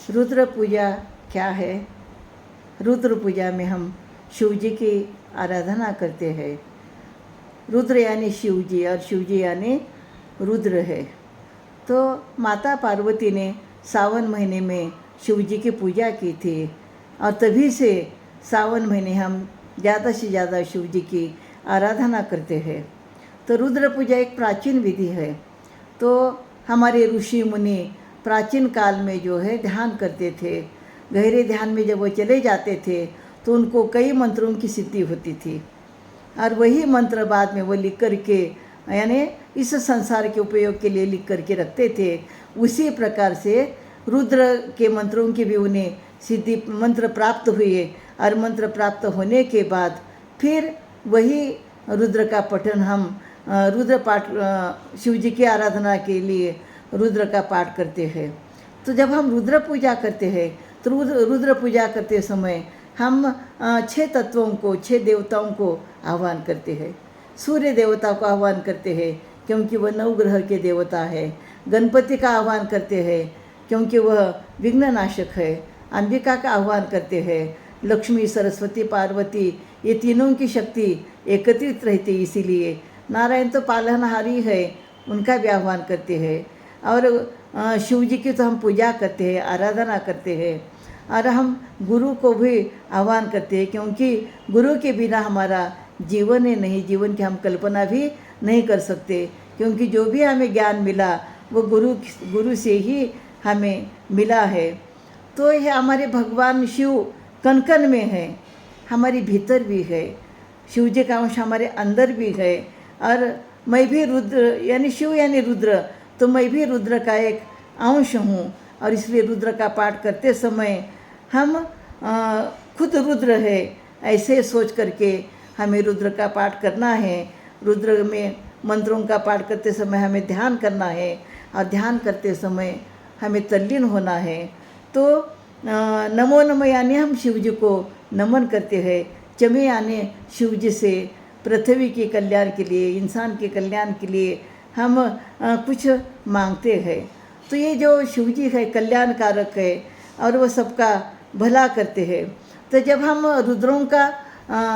रुद्र पूजा क्या है? रुद्र पूजा में हम शिव जी की आराधना करते हैं। रुद्र यानी शिव जी और शिव जी यानी रुद्र है। तो माता पार्वती ने सावन महीने में शिव जी की पूजा की थी और तभी से सावन महीने हम ज़्यादा से ज़्यादा शिव जी की आराधना करते हैं। तो रुद्र पूजा एक प्राचीन विधि है। तो हमारे ऋषि मुनि प्राचीन काल में जो है ध्यान करते थे। गहरे ध्यान में जब वो चले जाते थे तो उनको कई मंत्रों की सिद्धि होती थी और वही मंत्र बाद में वो लिख करके यानी इस संसार के उपयोग के लिए लिख करके रखते थे। उसी प्रकार से रुद्र के मंत्रों की भी उन्हें सिद्धि मंत्र प्राप्त हुए और मंत्र प्राप्त होने के बाद फिर वही रुद्र का पठन हम रुद्र पाठ शिव जी की आराधना के लिए रुद्र का पाठ करते हैं। तो जब हम रुद्र पूजा करते हैं तो रुद्र पूजा करते समय हम 6 तत्वों को 6 देवताओं को आह्वान करते हैं। सूर्य देवता को आह्वान करते हैं क्योंकि वह नवग्रह के देवता है। गणपति का आह्वान करते हैं क्योंकि वह विघ्ननाशक है। अंबिका का आह्वान करते हैं। लक्ष्मी, सरस्वती, पार्वती ये तीनों की शक्ति एकत्रित रहती, इसीलिए नारायण तो पालनहारी है, उनका भी आह्वान करते हैं। और शिव जी की तो हम पूजा करते हैं, आराधना करते हैं। और हम गुरु को भी आह्वान करते हैं क्योंकि गुरु के बिना हमारा जीवन है नहीं, जीवन की हम कल्पना भी नहीं कर सकते। क्योंकि जो भी हमें ज्ञान मिला वो गुरु से ही हमें मिला है। तो यह हमारे भगवान शिव कण कण में है, हमारे भीतर भी है। शिव जी का अंश हमारे अंदर भी है। और मैं भी रुद्र यानी शिव यानी रुद्र, तो मैं भी रुद्र का एक अंश हूँ। और इसलिए रुद्र का पाठ करते समय हम खुद रुद्र है ऐसे सोच करके हमें रुद्र का पाठ करना है। रुद्र में मंत्रों का पाठ करते समय हमें ध्यान करना है और ध्यान करते समय हमें तल्लीन होना है। तो नमो नमः यानी हम शिव जी को नमन करते हैं। चमे यानी शिव जी से पृथ्वी के कल्याण के लिए, इंसान के कल्याण के लिए हम कुछ मांगते हैं। तो ये जो शिव जी है कल्याणकारक है और वो सबका भला करते हैं। तो जब हम रुद्रों का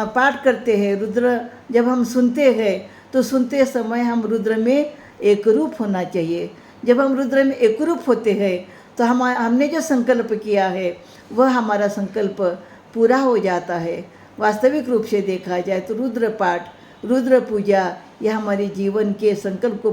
पाठ करते हैं, रुद्र जब हम सुनते हैं तो सुनते समय हम रुद्र में एक रूप होना चाहिए। जब हम रुद्र में एक रूप होते हैं तो हमने जो संकल्प किया है वह हमारा संकल्प पूरा हो जाता है। वास्तविक रूप से देखा जाए तो रुद्र पाठ, रुद्र पूजा यह हमारे जीवन के संकल्प को